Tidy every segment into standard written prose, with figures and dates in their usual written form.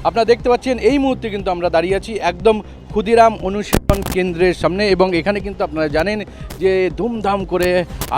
আপনারা দেখতে পাচ্ছেন এই মুহূর্তে কিন্তু আমরা দাঁড়িয়ে আছি একদম ক্ষুদিরাম অনুশীলন কেন্দ্রের সামনে, এবং এখানে কিন্তু আপনারা জানেন যে ধুমধাম করে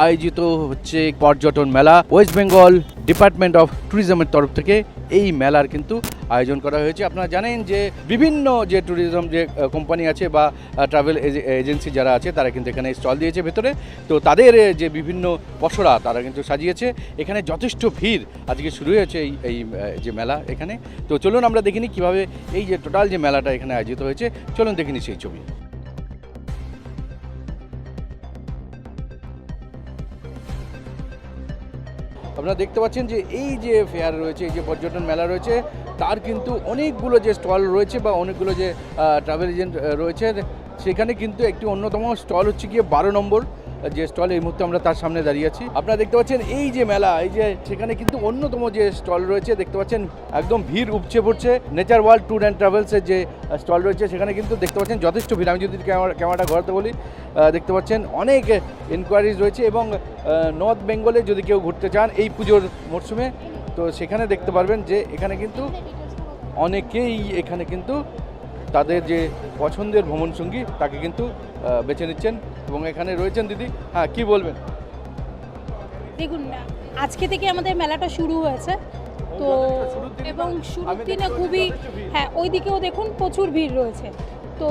আয়োজিত হচ্ছে পর্যটন মেলা। ওয়েস্ট বেঙ্গল ডিপার্টমেন্ট অফ ট্যুরিজমের তরফ থেকে এই মেলার কিন্তু আয়োজন করা হয়েছে। আপনারা জানেন যে বিভিন্ন যে ট্যুরিজম যে কোম্পানি আছে বা ট্রাভেল এজেন্সি যারা আছে তারা কিন্তু এখানে স্টল দিয়েছে ভেতরে, তো তাদের যে বিভিন্ন পসরা তারা কিন্তু সাজিয়েছে। এখানে যথেষ্ট ভিড় আজকে শুরু হয়েছে এই যে মেলা এখানে। তো চলুন আমরা দেখিনি কীভাবে এই যে টোটাল যে মেলাটা এখানে আয়োজিত হয়েছে, চলুন দেখিনি সেই ছবি। আপনারা দেখতে পাচ্ছেন যে এই যে ফেয়ার রয়েছে, এই যে পর্যটন মেলা রয়েছে, তার কিন্তু অনেকগুলো যে স্টল রয়েছে বা অনেকগুলো যে ট্রাভেল এজেন্ট রয়েছে, সেখানে কিন্তু একটি অন্যতম স্টল হচ্ছে গিয়ে 12 নম্বর যে স্টল। এই মুহূর্তে আমরা তার সামনে দাঁড়িয়ে আছি। আপনারা দেখতে পাচ্ছেন এই যে মেলা, এই যে সেখানে কিন্তু অন্যতম যে স্টল রয়েছে, দেখতে পাচ্ছেন একদম ভিড় উপচে পড়ছে। নেচার ওয়ার্ল্ড ট্যুর অ্যান্ড ট্রাভেলসের যে স্টল রয়েছে সেখানে কিন্তু দেখতে পাচ্ছেন যথেষ্ট ভিড়। আমি যদি ক্যামেরাটা ঘোরাতে বলি, দেখতে পাচ্ছেন অনেক এনকোয়ারিজ রয়েছে, এবং নর্থ বেঙ্গলে যদি কেউ ঘুরতে চান এই পুজোর মরশুমে, তো সেখানে দেখতে পারবেন যে এখানে কিন্তু অনেকেই এখানে কিন্তু তাদের যে পছন্দের ভ্রমণসঙ্গী তাকে কিন্তু বেছে নিচ্ছেন, এবং এখানে রয়েছেন দিদি। হ্যাঁ, কি বলবেন? দেখুন, আজকে থেকে আমাদের মেলাটা শুরু হয়েছে, তো এবং শুরুর দিনে খুবই, হ্যাঁ ওই দিকেও দেখুন প্রচুর ভিড় রয়েছে। তো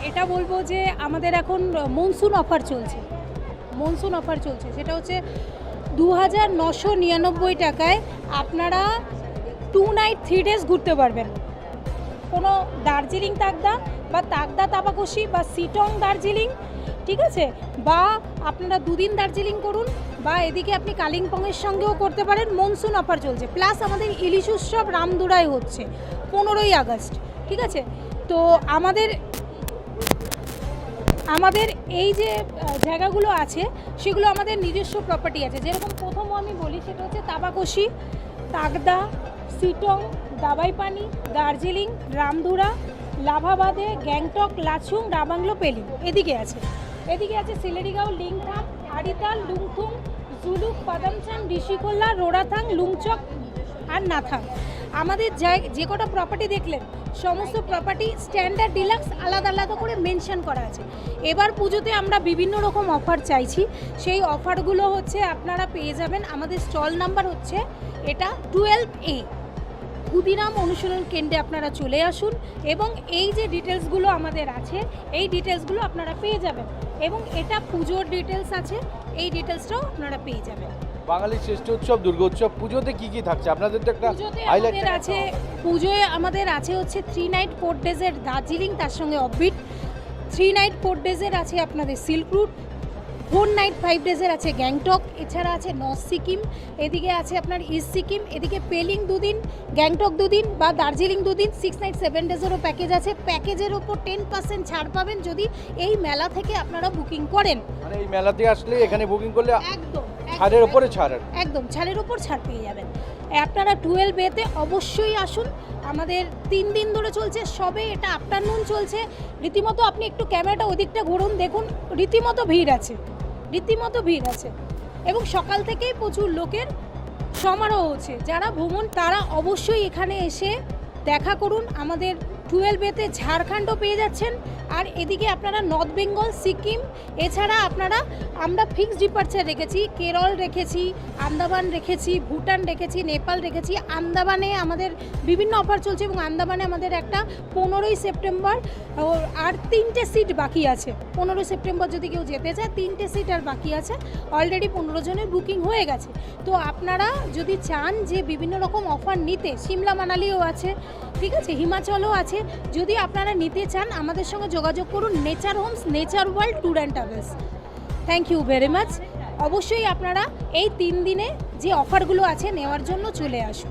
এটা বলবো যে আমাদের এখন মনসুন অফার চলছে, সেটা হচ্ছে 2999 টাকায় আপনারা 2 নাইট 3 ডেজ ঘুরতে পারবেন। কোনো দার্জিলিং তাকদা বা তাকদা তাবাকশি বা সিটং দার্জিলিং, ঠিক আছে, বা আপনারা 2 দিন দার্জিলিং করুন, বা এদিকে আপনি কালিম্পংয়ের সঙ্গেও করতে পারেন। মনসুন অফার চলছে, প্লাস আমাদের ইলিশ উৎসব রামদুরায় হচ্ছে 15ই আগস্ট, ঠিক আছে। তো আমাদের এই যে জায়গাগুলো আছে সেগুলো আমাদের নিজস্ব প্রপার্টি আছে। যেরকম প্রথম আমি বলি সেটা হচ্ছে তাবাকশি, তাকদা, সিটং, দাবাইপানি, দার্জিলিং, রামধুরা, লাভাবাদে, গ্যাংটক, লাচুং, রাবাংলো, পেলিং এদিকে আছে সিলেরিগাঁও, লিংথাম, আরিতাল, লুংথুং, জুলুক, পাদামচান, ঋষিকোল্লা, রোড়াথাং, লুংচক আর নাথাং। আমাদের যে কটা প্রপার্টি দেখলেন সমস্ত প্রপার্টি স্ট্যান্ডার্ড ডিলাক্স আলাদা আলাদা করে মেনশন করা আছে। এবার পুজোতে আমরা বিভিন্ন রকম অফার চাইছি, সেই অফারগুলো হচ্ছে আপনারা পেয়ে যাবেন। আমাদের স্টল নাম্বার হচ্ছে এটা 12A। ক্ষুদিরাম অনুশীলন কেন্দ্রে আপনারা চলে আসুন, এবং এই যে ডিটেলসগুলো আমাদের আছে এই ডিটেলসগুলো আপনারা পেয়ে যাবেন, এবং এটা পুজোর ডিটেলস আছে, এই ডিটেলসটাও আপনারা পেয়ে যাবেন। বাঙালির শ্রেষ্ঠ উৎসব দুর্গোৎসব, পুজোতে কি কি থাকছে আপনাদের? তো একটা হাইলাইট আছে। পুজোয় আমাদের আছে হচ্ছে 3 নাইট 4 ডেজের দার্জিলিং, তার সঙ্গে অফবিট। 3 নাইট 4 ডেজের আছে আপনাদের সিল্ক রুট। 4 নাইট 5 ডেজের আছে গ্যাংটক, এছাড়া আছে নর্থ সিকিম, এদিকে আছে আপনার ইস্ট সিকিম, এদিকে পেলিং 2 দিন, গ্যাংটক 2 দিন বা দার্জিলিং 2 দিন। 6 নাইট 7 ডেজেরও প্যাকেজ আছে। প্যাকেজের ওপর 10% ছাড় পাবেন যদি এই মেলা থেকে আপনারা বুকিং করেন। মানে এই মেলাতে আসলে এখানে বুকিং করলে একদম ছাড়ের উপরে ছাড়, একদম ছাড়ের উপর ছাড় পেয়ে যাবেন। আপনারা 12Aতে অবশ্যই আসুন। আমাদের 3 দিন ধরে চলছে, সবে এটা আফটারনুন চলছে। রীতিমতো আপনি একটু ক্যামেরাটা ওদিকটা ঘুরুন, দেখুন রীতিমতো ভিড় আছে, এবং সকাল থেকেই প্রচুর লোকের সমারোহ হচ্ছে। যারা ভ্রমণ তারা অবশ্যই এখানে এসে দেখা করুন। আমাদের 12Aতে ঝাড়খণ্ডও পেয়ে যাচ্ছেন, আর এদিকে আপনারা নর্থ বেঙ্গল, সিকিম, এছাড়া আমরা ফিক্সড ডিপার্চার রেখেছি। কেরল রেখেছি, আন্দামান রেখেছি, ভুটান রেখেছি, নেপাল রেখেছি। আন্দামানে আমাদের বিভিন্ন অফার চলছে, এবং আন্দামানে আমাদের একটা 15ই সেপ্টেম্বর আর 3টে সিট বাকি আছে। 15 সেপ্টেম্বর যদি কেউ যেতে চায়, 3টে সিট আর বাকি আছে। অলরেডি 15 জনের বুকিং হয়ে গেছে। তো আপনারা যদি চান যে বিভিন্ন রকম অফার নিতে, সিমলা মানালিও আছে, ঠিক আছে, হিমাচলও আছে। যদি আপনারা নিতে চান আমাদের সঙ্গে যোগাযোগ করুন। Nature homes, nature world tour and travels. Thank you very much. অবশ্যই আপনারা এই 3 দিনে যে অফারগুলো আছে নেওয়ার জন্য চলে আসুন।